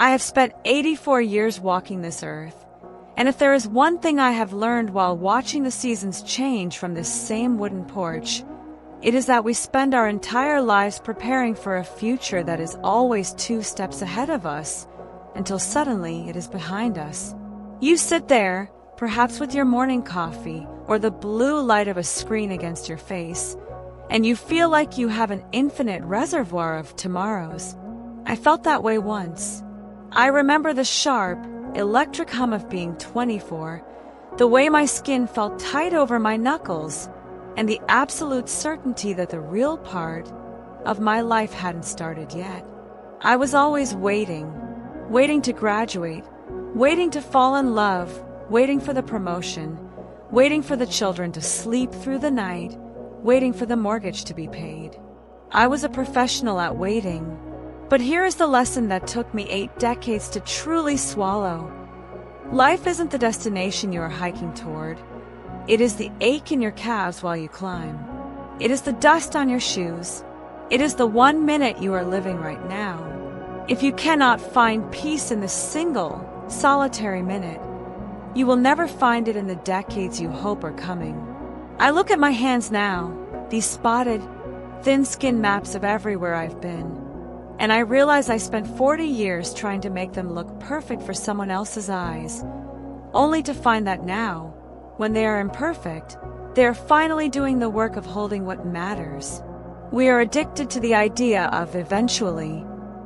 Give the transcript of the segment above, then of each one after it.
I have spent 84 years walking this earth, and if there is one thing I have learned while watching the seasons change from this same wooden porch, it is that we spend our entire lives preparing for a future that is always 2 steps ahead of us, until suddenly it is behind us. You sit there, perhaps with your morning coffee or the blue light of a screen against your face, and you feel like you have an infinite reservoir of tomorrows. I felt that way once. I remember the sharp, electric hum of being 24, the way my skin felt tight over my knuckles, and the absolute certainty that the real part of my life hadn't started yet. I was always waiting to graduate, waiting to fall in love, waiting for the promotion, waiting for the children to sleep through the night, waiting for the mortgage to be paid. I was a professional at waiting. But here is the lesson that took me 8 decades to truly swallow. Life isn't the destination you are hiking toward. It is the ache in your calves while you climb. It is the dust on your shoes. It is the 1 minute you are living right now. If you cannot find peace in this single, solitary minute, you will never find it in the decades you hope are coming. I look at my hands now, these spotted, thin-skinned maps of everywhere I've been, and I realize I spent 40 years trying to make them look perfect for someone else's eyes, only to find that now, when they are imperfect, they are finally doing the work of holding what matters. We are addicted to the idea of eventually.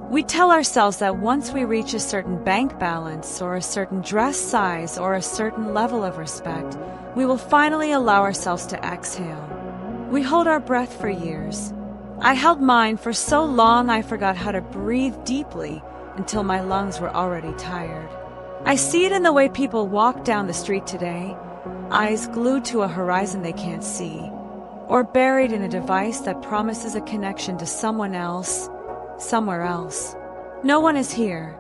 We tell ourselves that once we reach a certain bank balance or a certain dress size or a certain level of respect, we will finally allow ourselves to exhale. We hold our breath for years. I held mine for so long I forgot how to breathe deeply until my lungs were already tired. I see it in the way people walk down the street today, eyes glued to a horizon they can't see, or buried in a device that promises a connection to someone else, somewhere else. No one is here,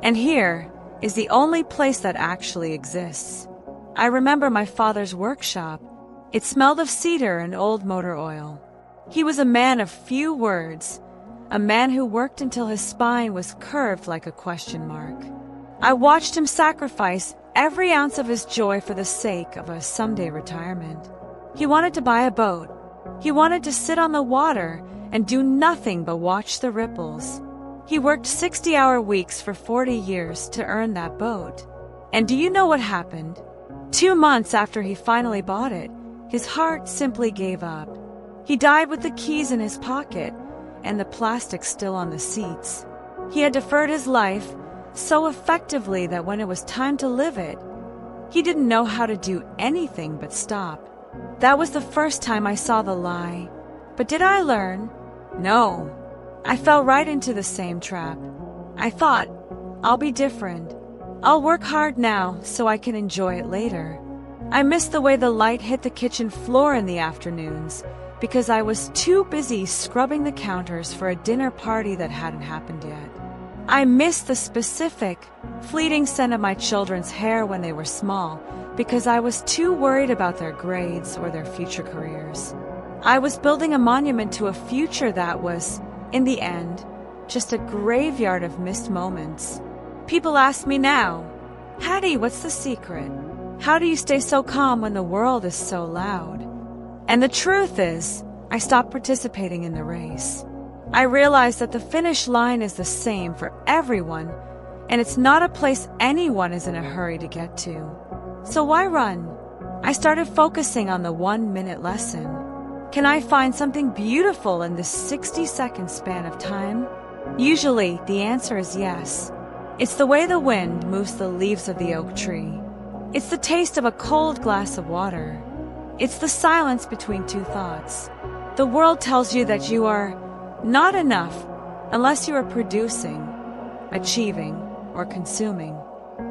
and here is the only place that actually exists. I remember my father's workshop. It smelled of cedar and old motor oil. He was a man of few words, a man who worked until his spine was curved like a question mark. I watched him sacrifice every ounce of his joy for the sake of a someday retirement. He wanted to buy a boat. He wanted to sit on the water and do nothing but watch the ripples. He worked 60-hour weeks for 40 years to earn that boat. And do you know what happened? 2 months after he finally bought it, his heart simply gave up. He died with the keys in his pocket and the plastic still on the seats. He had deferred his life so effectively that when it was time to live it, he didn't know how to do anything but stop. That was the first time I saw the lie. But did I learn? No. I fell right into the same trap. I thought, I'll be different. I'll work hard now so I can enjoy it later. I missed the way the light hit the kitchen floor in the afternoons, because I was too busy scrubbing the counters for a dinner party that hadn't happened yet. I missed the specific, fleeting scent of my children's hair when they were small, because I was too worried about their grades or their future careers. I was building a monument to a future that was, in the end, just a graveyard of missed moments. People ask me now, Hattie, what's the secret? How do you stay so calm when the world is so loud? And the truth is, I stopped participating in the race. I realized that the finish line is the same for everyone, and it's not a place anyone is in a hurry to get to. So why run? I started focusing on the 1-minute lesson. Can I find something beautiful in this 60-second span of time? Usually, the answer is yes. It's the way the wind moves the leaves of the oak tree. It's the taste of a cold glass of water. It's the silence between 2 thoughts. The world tells you that you are not enough unless you are producing, achieving, or consuming.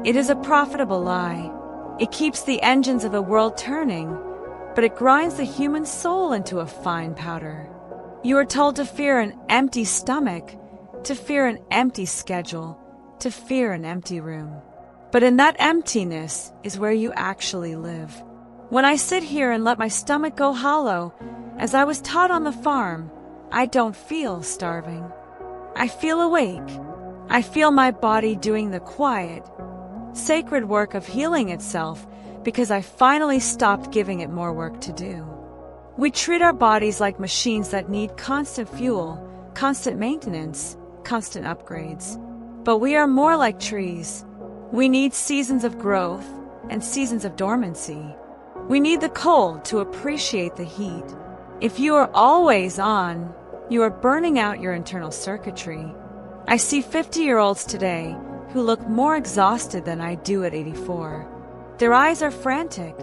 It is a profitable lie. It keeps the engines of the world turning, but it grinds the human soul into a fine powder. You are told to fear an empty stomach, to fear an empty schedule, to fear an empty room. But in that emptiness is where you actually live. When I sit here and let my stomach go hollow, as I was taught on the farm, I don't feel starving. I feel awake. I feel my body doing the quiet, sacred work of healing itself because I finally stopped giving it more work to do. We treat our bodies like machines that need constant fuel, constant maintenance, constant upgrades. But we are more like trees. We need seasons of growth and seasons of dormancy. We need the cold to appreciate the heat. If you are always on, you are burning out your internal circuitry. I see 50-year-olds today who look more exhausted than I do at 84. Their eyes are frantic.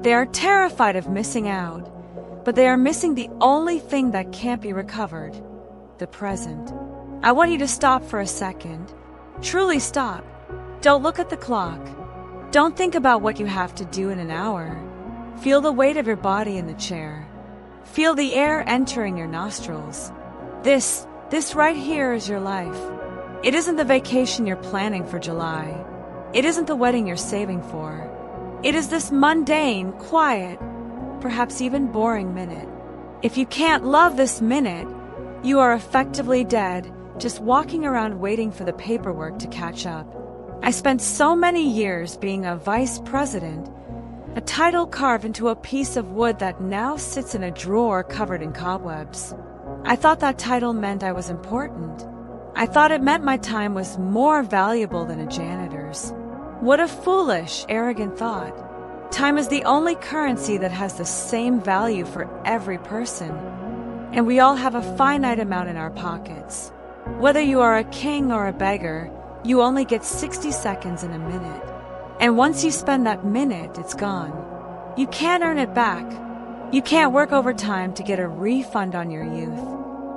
They are terrified of missing out, but they are missing the only thing that can't be recovered, the present. I want you to stop for a second. Truly stop. Don't look at the clock. Don't think about what you have to do in an hour. Feel the weight of your body in the chair. Feel the air entering your nostrils. This right here is your life. It isn't the vacation you're planning for July. It isn't the wedding you're saving for. It is this mundane, quiet, perhaps even boring minute. If you can't love this minute, you are effectively dead, just walking around waiting for the paperwork to catch up. I spent so many years being a vice president, a title carved into a piece of wood that now sits in a drawer covered in cobwebs. I thought that title meant I was important. I thought it meant my time was more valuable than a janitor's. What a foolish, arrogant thought. Time is the only currency that has the same value for every person, and we all have a finite amount in our pockets. Whether you are a king or a beggar, you only get 60 seconds in a minute. And once you spend that minute, it's gone. You can't earn it back. You can't work overtime to get a refund on your youth.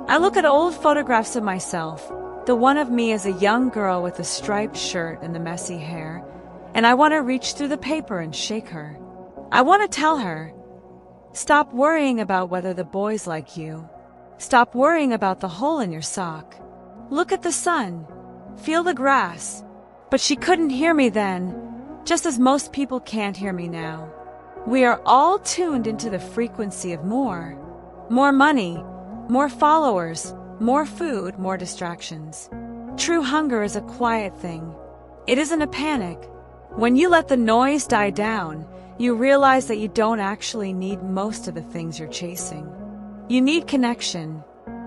I look at old photographs of myself, the one of me as a young girl with a striped shirt and the messy hair, and I want to reach through the paper and shake her. I want to tell her, stop worrying about whether the boys like you. Stop worrying about the hole in your sock. Look at the sun. Feel the grass. But she couldn't hear me then, just as most people can't hear me now. We are all tuned into the frequency of more. More money, more followers, more food, more distractions. True hunger is a quiet thing. It isn't a panic. When you let the noise die down, you realize that you don't actually need most of the things you're chasing. You need connection.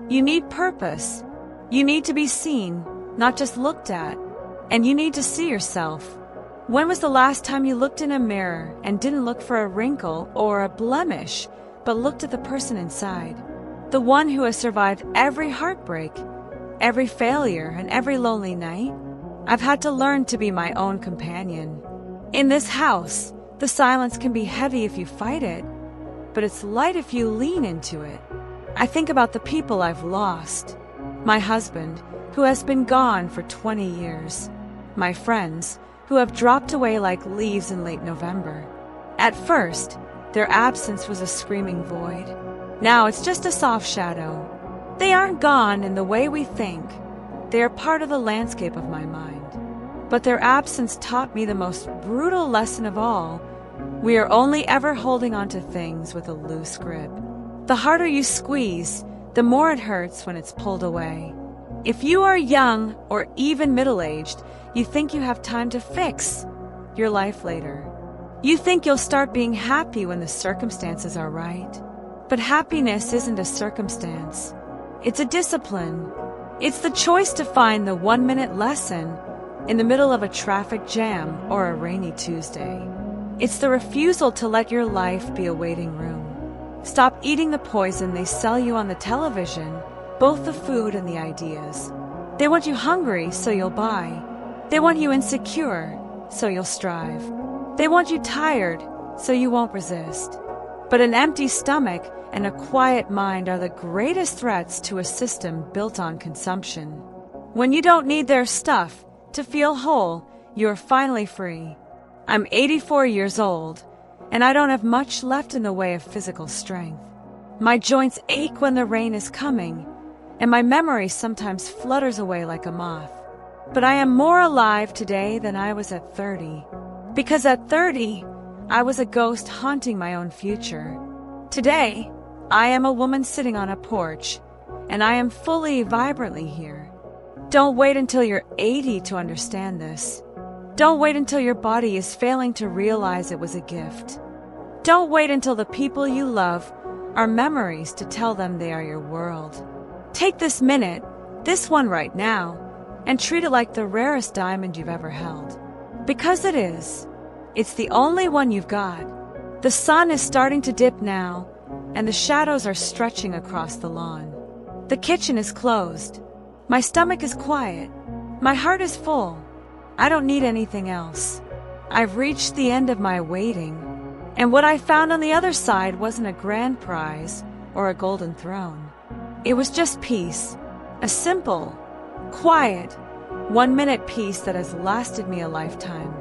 You need purpose. You need to be seen, not just looked at. And you need to see yourself. When was the last time you looked in a mirror and didn't look for a wrinkle or a blemish, but looked at the person inside? The one who has survived every heartbreak, every failure, and every lonely night? I've had to learn to be my own companion. In this house, the silence can be heavy if you fight it, but it's light if you lean into it. I think about the people I've lost. My husband, who has been gone for 20 years. My friends, who have dropped away like leaves in late November. At first, their absence was a screaming void. Now it's just a soft shadow. They aren't gone in the way we think. They are part of the landscape of my mind. But their absence taught me the most brutal lesson of all. We are only ever holding on to things with a loose grip. The harder you squeeze, the more it hurts when it's pulled away. If you are young or even middle-aged, you think you have time to fix your life later. You think you'll start being happy when the circumstances are right. But happiness isn't a circumstance. It's a discipline. It's the choice to find the 1-minute lesson in the middle of a traffic jam or a rainy Tuesday. It's the refusal to let your life be a waiting room. Stop eating the poison they sell you on the television, both the food and the ideas. They want you hungry, so you'll buy. They want you insecure, so you'll strive. They want you tired, so you won't resist. But an empty stomach and a quiet mind are the greatest threats to a system built on consumption. When you don't need their stuff to feel whole, you are finally free. I'm 84 years old, and I don't have much left in the way of physical strength. My joints ache when the rain is coming, and my memory sometimes flutters away like a moth. But I am more alive today than I was at 30. Because at 30, I was a ghost haunting my own future. Today, I am a woman sitting on a porch, and I am fully, vibrantly here. Don't wait until you're 80 to understand this. Don't wait until your body is failing to realize it was a gift. Don't wait until the people you love are memories to tell them they are your world. Take this minute, this one right now, and treat it like the rarest diamond you've ever held. Because it is. It's the only one you've got. The sun is starting to dip now, and the shadows are stretching across the lawn. The kitchen is closed. My stomach is quiet. My heart is full. I don't need anything else. I've reached the end of my waiting, and what I found on the other side wasn't a grand prize or a golden throne. It was just peace, a simple, quiet, 1-minute peace that has lasted me a lifetime.